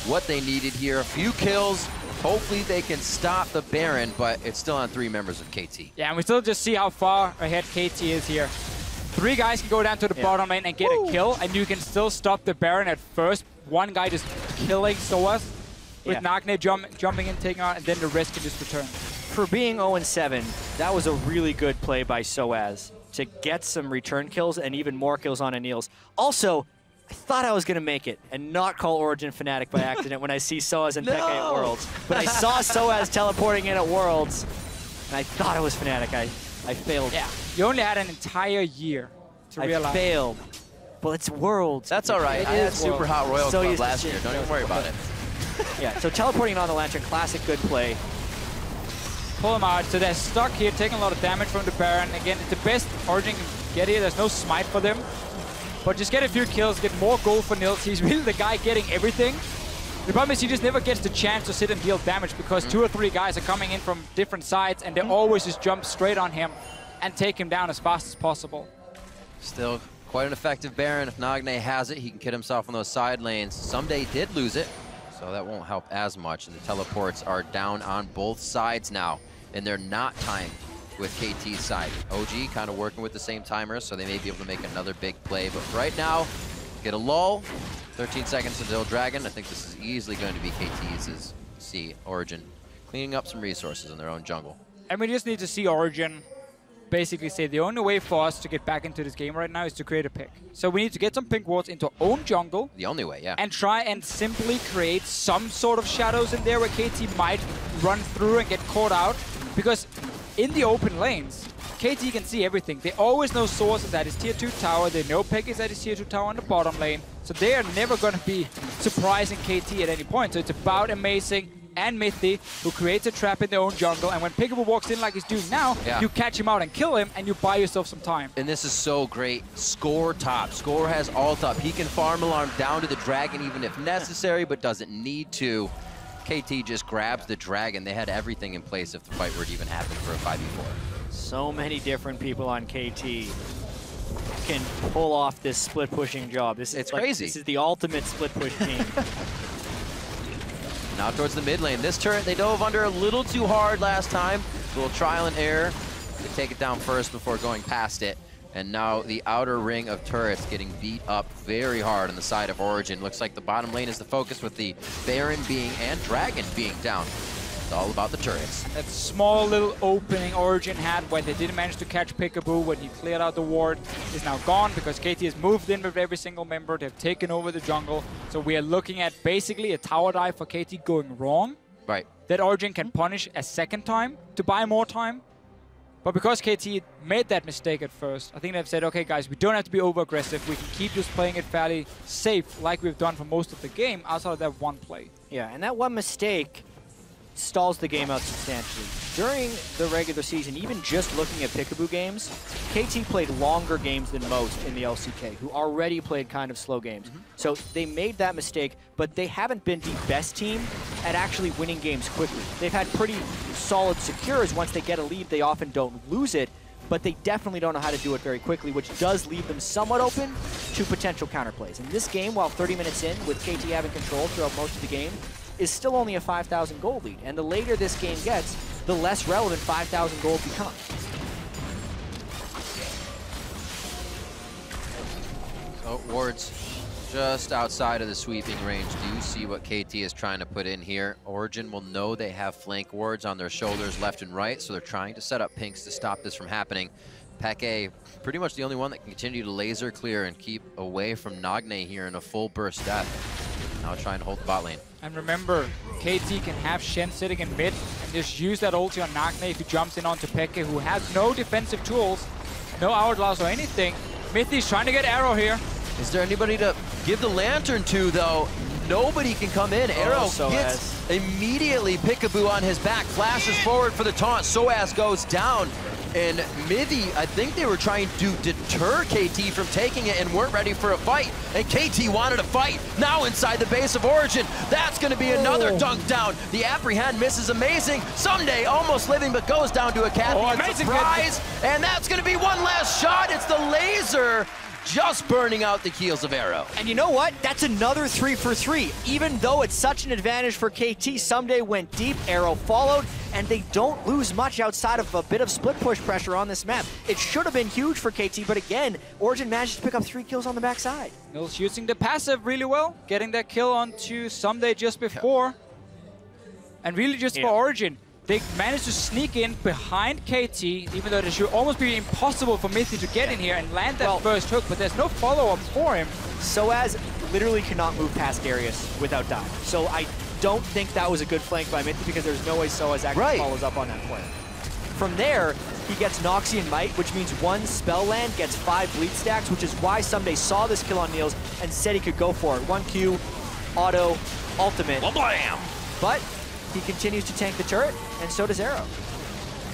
what they needed here. A few kills. Hopefully they can stop the Baron, but it's still on 3 members of KT. Yeah, and we still just see how far ahead KT is here. 3 guys can go down to the bottom lane and get a kill, and you can still stop the Baron at first. 1 guy just killing Soaz with Nagne jumping in, taking out, and then the rest can just return. For being 0-7, that was a really good play by Soaz to get some return kills and even more kills on a Niels. Also, I thought I was going to make it and not call Origen Fnatic by accident when I see Soaz and Peke at Worlds. But I saw Soaz teleporting in at Worlds, and I thought it was Fnatic. I failed. Yeah, you only had an entire year to realize. I failed. Well, it's Worlds. That's all right. I had Super Hot Royal Club last year. Don't even worry about it. Yeah, so teleporting on the Lantern, classic good play. Pull them out. So they're stuck here, taking a lot of damage from the Baron. Again, it's the best Origen can get here. There's no smite for them. But just get a few kills, get more gold for Niels. He's really the guy getting everything. The problem is he just never gets the chance to sit and deal damage because 2 or 3 guys are coming in from different sides and they always just jump straight on him and take him down as fast as possible. Still quite an effective Baron. If Nagne has it, he can kid himself on those side lanes. Ssumday did lose it, so that won't help as much. And the teleports are down on both sides now, and they're not timed with KT's side. OG kind of working with the same timers, so they may be able to make another big play. But right now, get a lull. 13 seconds until Dragon. I think this is easily going to be KT's as see Origen cleaning up some resources in their own jungle. And we just need to see Origen basically say the only way for us to get back into this game right now is to create a pick. So we need to get some pink wards into our own jungle. The only way, yeah. And try and simply create some sort of shadows in there where KT might run through and get caught out. Because in the open lanes, KT can see everything. They always know Soaz is at his tier 2 tower. They know Peke is at his tier 2 tower in the bottom lane. So they are never going to be surprising KT at any point. So it's about Amazing and Mithy, who creates a trap in their own jungle. And when Piccaboo walks in like he's doing now, you catch him out and kill him, and you buy yourself some time. And this is so great. Score top. Score has ult up. He can farm alarm down to the Dragon even if necessary, but doesn't need to. KT just grabs the Dragon. They had everything in place if the fight were to even happen for a 5v4. So many different people on KT can pull off this split pushing job. This is crazy. This is the ultimate split push team. Now towards the mid lane. This turret, they dove under a little too hard last time. A little trial and error. They take it down first before going past it. And now the outer ring of turrets getting beat up very hard on the side of Origen. Looks like the bottom lane is the focus with the Baron being and Dragon being down. It's all about the turrets. That small little opening Origen had when they didn't manage to catch Piccaboo when he cleared out the ward is now gone because KT has moved in with every single member. They've taken over the jungle. So we are looking at basically a tower dive for KT going wrong. Right. That Origen can punish a second time to buy more time. But because KT made that mistake at first, I think they've said, okay, guys, we don't have to be over-aggressive. We can keep just playing it fairly safe like we've done for most of the game outside of that one play. Yeah, and that one mistake stalls the game out substantially. During the regular season, even just looking at Piccaboo games, KT played longer games than most in the LCK, who already played kind of slow games. So they made that mistake, but they haven't been the best team at actually winning games quickly. They've had pretty solid secures. Once they get a lead, they often don't lose it, but they definitely don't know how to do it very quickly, which does leave them somewhat open to potential counterplays. In this game, while 30 minutes in, with KT having control throughout most of the game, is still only a 5,000 gold lead. And the later this game gets, the less relevant 5,000 gold becomes. So wards just outside of the sweeping range. Do you see what KT is trying to put in here? Origen will know they have flank wards on their shoulders left and right, so they're trying to set up pinks to stop this from happening. Peke, pretty much the only one that can continue to laser clear and keep away from Nagne here in a full burst death. Now trying to hold the bot lane. And remember, KT can have Shen sitting in mid and just use that ulti on Nagne if he jumps in onto Peke, who has no defensive tools, no hourglass or anything. Mithy's trying to get arrow here. Is there anybody to give the lantern to, though? Nobody can come in. Arrow gets immediately Piccaboo on his back, flashes forward for the taunt. Soaz goes down. And Mithy, I think they were trying to deter KT from taking it and weren't ready for a fight. And KT wanted a fight. Now inside the base of Origen. That's going to be another dunk down. The apprehend misses Amazing. Ssumday almost living, but goes down to a cat. Amazing surprise. And that's going to be one last shot. It's the laser just burning out the keels of Arrow. And you know what? That's another 3 for 3. Even though it's such an advantage for KT, Ssumday went deep, Arrow followed, and they don't lose much outside of a bit of split push pressure on this map. It should have been huge for KT, but again, Origen managed to pick up 3 kills on the backside. Niels using the passive really well, getting that kill onto Ssumday just before. And really just for Origen, they managed to sneak in behind KT, even though it should almost be impossible for Mithy to get in here and land that first hook, but there's no follow-up for him. Soaz literally cannot move past Darius without dying. So I don't think that was a good flank by Mithy because there's no way Soaz actually follows up on that play. From there, he gets Noxian Might, which means 1 spell land gets 5 bleed stacks, which is why Ssumday saw this kill on Niels and said he could go for it. 1Q, auto, ultimate. Blam! But he continues to tank the turret, and so does Arrow.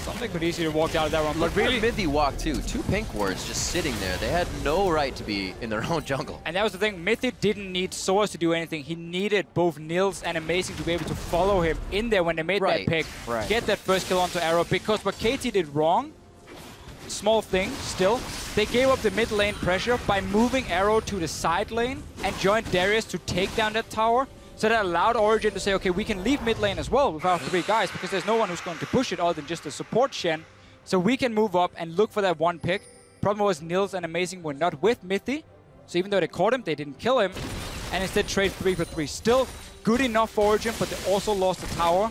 Ssumday could easily walk out of that one, Look but really... where Mithy walked too. 2 pink wards just sitting there. They had no right to be in their own jungle. And that was the thing, Mithy didn't need Soaz to do anything. He needed both Niels and Amazing to be able to follow him in there when they made that pick, get that first kill onto Arrow, because what KT did wrong, small thing still, they gave up the mid lane pressure by moving Arrow to the side lane and joined Darius to take down that tower. So that allowed Origen to say, okay, we can leave mid lane as well with our 3 guys, because there's no one who's going to push it other than just the support Shen. So we can move up and look for that one pick. Problem was Niels and Amazing were not with Mithy. So even though they caught him, they didn't kill him. And instead trade 3 for 3. Still good enough for Origen, but they also lost the tower.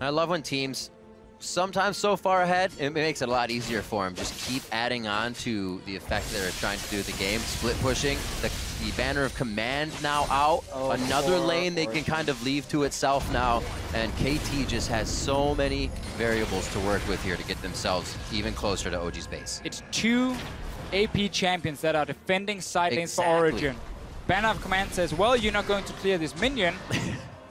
I love when teams, sometimes so far ahead, it makes it a lot easier for them. Just keep adding on to the effect they're trying to do with the game. Split pushing, the banner of command now out. Another lane they can kind of leave to itself now. And KT just has so many variables to work with here to get themselves even closer to OG's base. It's 2 AP champions that are defending side lanes for Origen. Banner of command says, well, you're not going to clear this minion.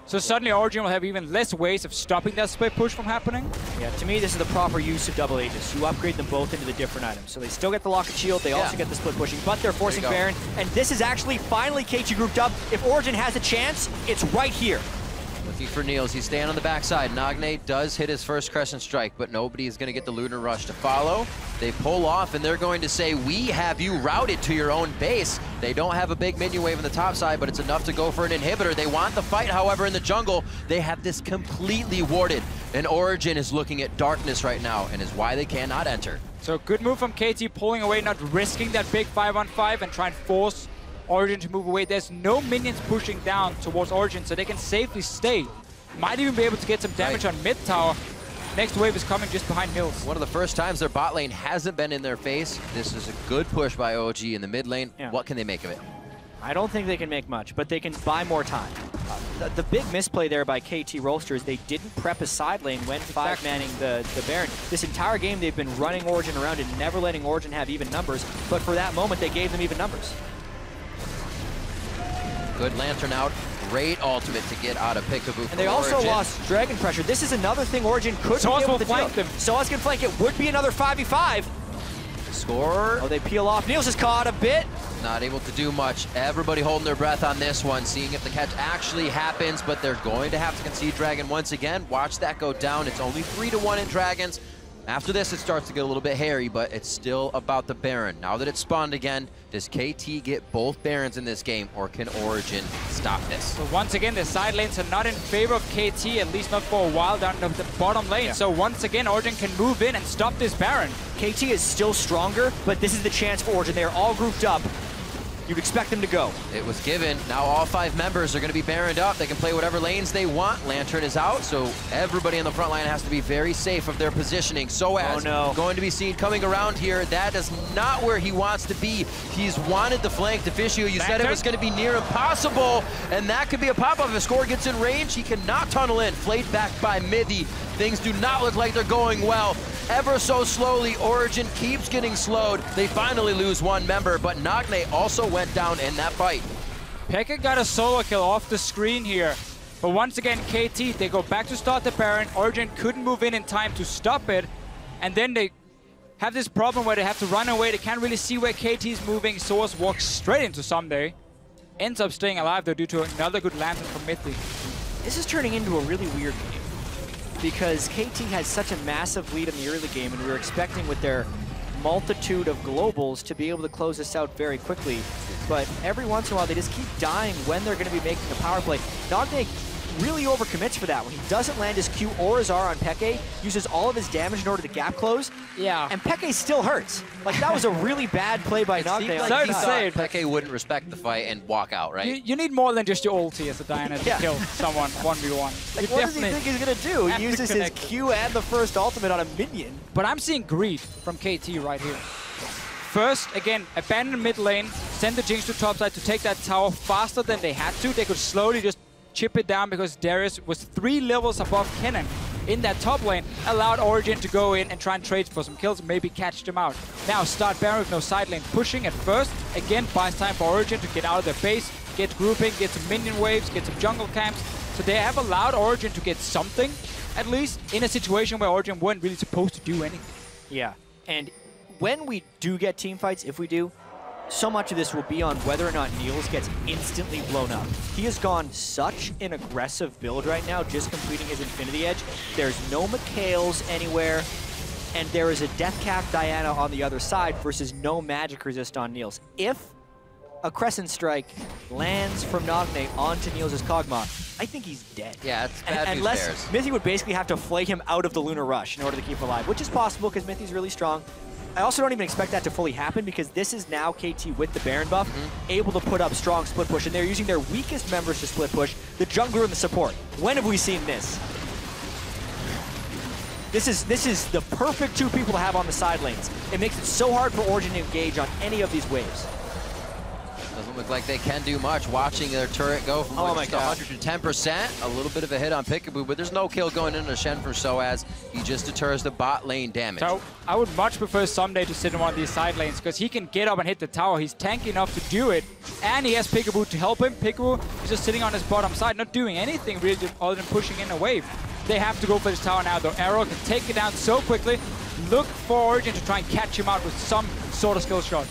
So suddenly Origen will have even less ways of stopping that split push from happening. Yeah, to me, this is the proper use of double Aegis. You upgrade them both into the different items. So they still get the lock and shield, they also get the split pushing, but they're forcing Baron. And this is actually finally KT grouped up. If Origen has a chance, it's right here. Looking for Niels, he's staying on the backside. Nagne does hit his first Crescent Strike, but nobody is going to get the Lunar Rush to follow. They pull off, and they're going to say, we have you routed to your own base. They don't have a big minion wave on the top side, but it's enough to go for an inhibitor. They want the fight, however, in the jungle. They have this completely warded, and Origen is looking at darkness right now, and is why they cannot enter. So good move from KT, pulling away, not risking that big 5-on-5 and trying to force Origen to move away. There's no minions pushing down towards Origen, so they can safely stay. Might even be able to get some damage on mid tower. Next wave is coming just behind Niels. One of the first times their bot lane hasn't been in their face. This is a good push by OG in the mid lane. What can they make of it? I don't think they can make much, but they can buy more time. The big misplay there by KT Rolster is they didn't prep a side lane when 5-manning the Baron. This entire game they've been running Origen around and never letting Origen have even numbers, but for that moment they gave them even numbers. Good Lantern out. Great ultimate to get out of Piccaboo. And they also lost Dragon Pressure. This is another thing Origen could be able to flank them. Soaz can flank it. Would be another 5v5. Score. Oh, they peel off. Niels is caught a bit. Not able to do much. Everybody holding their breath on this one, seeing if the catch actually happens, but they're going to have to concede Dragon once again. Watch that go down. It's only 3-1 in Dragons. After this, it starts to get a little bit hairy, but it's still about the Baron. Now that it's spawned again, does KT get both Barons in this game, or can Origen stop this? So once again, the side lanes are not in favor of KT, at least not for a while down in the bottom lane. So once again, Origen can move in and stop this Baron. KT is still stronger, but this is the chance for Origen. They're all grouped up. You'd expect them to go. It was given. Now all 5 members are going to be Baroned up. They can play whatever lanes they want. Lantern is out, so everybody on the front line has to be very safe of their positioning. Soaz going to be seen coming around here. That is not where he wants to be. He's wanted the flank. Deficio, you said it was going to be near impossible, and that could be a pop-up. If Score gets in range, he cannot tunnel in. Flayed back by Mithy. Things do not look like they're going well. Ever so slowly, Origen keeps getting slowed. They finally lose 1 member, but Nagne also went down in that fight. Pekka got a solo kill off the screen here. But once again, KT, they go back to start the Baron. Origen couldn't move in time to stop it. And then they have this problem where they have to run away. They can't really see where KT's moving. Soaz walks straight into Ssumday. Ends up staying alive, though, due to another good lantern from Mithy. This is turning into a really weird game, because KT has such a massive lead in the early game, and we were expecting with their multitude of globals to be able to close this out very quickly. But every once in a while, they just keep dying when they're going to be making a power play. Nagne really overcommits for that. When he doesn't land his Q or his R on Peke, uses all of his damage in order to gap close. Yeah. And Peke still hurts. Like, that was a really bad play by Nagne. Like he thought Peke wouldn't respect the fight and walk out, right? You need more than just your ulti as a Diana to kill someone 1v1. Like, what does he think he's going to do? He uses his Q and the first ultimate on a minion. But I'm seeing greed from KT right here. First, again, abandon mid lane, send the Jinx to topside to take that tower faster than they had to. They could slowly just chip it down because Darius was 3 levels above Kennen in that top lane, allowed Origen to go in and try and trade for some kills, maybe catch them out. Now start Baron with no side lane pushing at first. Again, buys time for Origen to get out of their base, get grouping, get some minion waves, get some jungle camps, So they have allowed Origen to get something, at least, in a situation where Origen weren't really supposed to do anything. Yeah, and when we do get team fights, if we do, so much of this will be on whether or not Niels gets instantly blown up. He has gone such an aggressive build right now, just completing his Infinity Edge. There's no McHale's anywhere, and there is a Death Cap Diana on the other side versus no magic resist on Niels. If a Crescent Strike lands from Nagne onto Niels' Kog'Maw, I think he's dead. Yeah, it's bad news Unless bears. Mithy would basically have to flay him out of the Lunar Rush in order to keep him alive, which is possible because Mithy's really strong. I also don't even expect that to fully happen because this is now KT with the Baron buff, able to put up strong split push, and they're using their weakest members to split push, the jungler and the support. When have we seen this? This is the perfect two people to have on the side lanes. It makes it so hard for Origen to engage on any of these waves. Doesn't look like they can do much. Watching their turret go from Oh my just 110%. A little bit of a hit on Piccaboo, but there's no kill going into Shen for Soaz. He just deters the bot lane damage. So I would much prefer Ssumday to sit in one of these side lanes because he can get up and hit the tower. He's tanky enough to do it, and he has Piccaboo to help him. Piccaboo is just sitting on his bottom side, not doing anything really other than pushing in a wave. They have to go for this tower now, though. Arrow can take it down so quickly. Look for Origen to try and catch him out with some sort of skill shot.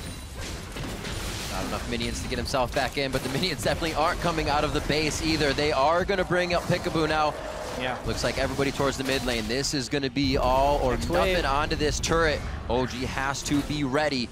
Not enough minions to get himself back in, but the minions definitely aren't coming out of the base either. They are going to bring up Piccaboo now. Yeah. Looks like everybody towards the mid lane. This is going to be all or nothing onto this turret. OG has to be ready.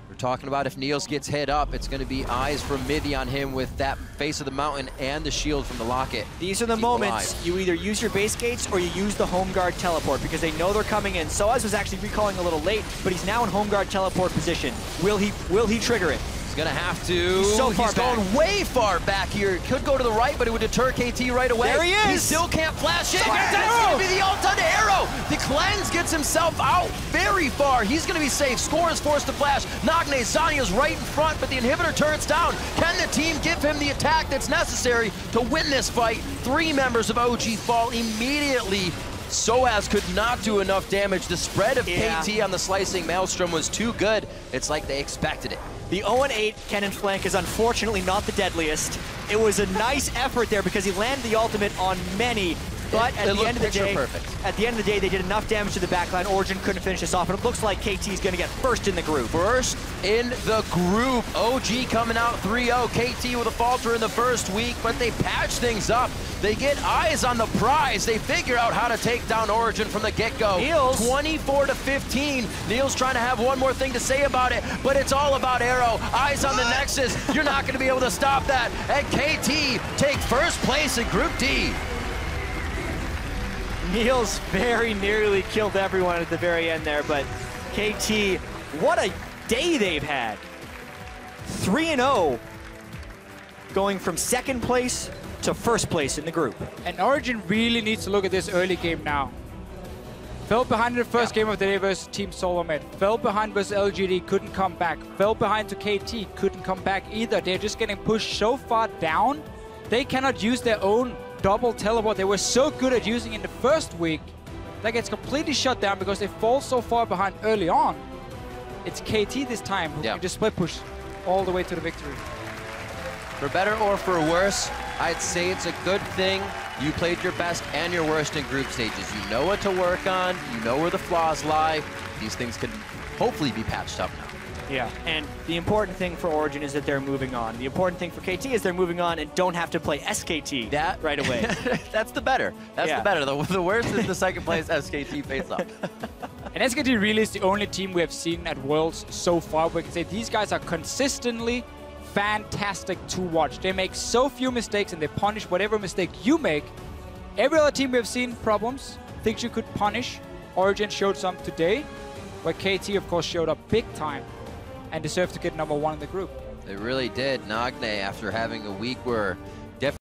We're talking about if Niels gets hit up, it's going to be eyes from Mithy on him with that face of the mountain and the shield from the locket. These are the moments you either use your base gates or you use the home guard teleport because they know they're coming in. Soaz was actually recalling a little late, but he's now in home guard teleport position. Will he trigger it? Gonna have to. He's so far He's going way far back here. Could go to the right, but it would deter KT right away. There he is! He still can't flash it. That's gonna be the ult on the arrow. The cleanse gets himself out very far. He's gonna be safe. Score is forced to flash. Nagne, Sanya's right in front, but the inhibitor turret's down. Can the team give him the attack that's necessary to win this fight? 3 members of OG fall immediately. Soaz could not do enough damage. The spread of KT on the slicing Maelstrom was too good. It's like they expected it. The 0-8 Kennen flank is unfortunately not the deadliest. It was a nice effort there because he landed the ultimate on many, but at the end of the day, they did enough damage to the backline. Origen couldn't finish this off, and it looks like KT is going to get first in the group. First in the group. OG coming out 3-0. KT with a falter in the first week, but they patch things up. They get eyes on the prize. They figure out how to take down Origen from the get-go. Niels. 24-15. Niels trying to have one more thing to say about it, but it's all about Arrow. Eyes on the Nexus. You're not going to be able to stop that. And KT take first place in Group D. Niels very nearly killed everyone at the very end there, but KT, what a day they've had. 3-0, going from second place to first place in the group. And Origen really needs to look at this early game now. Fell behind in the first game of the day versus Team Solomed. Fell behind versus LGD, couldn't come back. Fell behind to KT, couldn't come back either. They're just getting pushed so far down, they cannot use their own double teleport they were so good at using in the first week. That gets completely shut down because they fall so far behind early on. It's KT this time who can just split push all the way to the victory. For better or for worse, I'd say it's a good thing you played your best and your worst in group stages. You know what to work on, you know where the flaws lie. These things can hopefully be patched up now. Yeah, and the important thing for Origen is that they're moving on. The important thing for KT is they're moving on and don't have to play SKT right away. That's the better. That's the better. The worst is the second place SKT face off. And SKT really is the only team we have seen at Worlds so far. We can say these guys are consistently fantastic to watch. They make so few mistakes and they punish whatever mistake you make. Every other team we have seen problems, things you could punish. Origen showed some today, where KT of course showed up big time and deserved to get #1 in the group. They really did. Nagne, after having a week where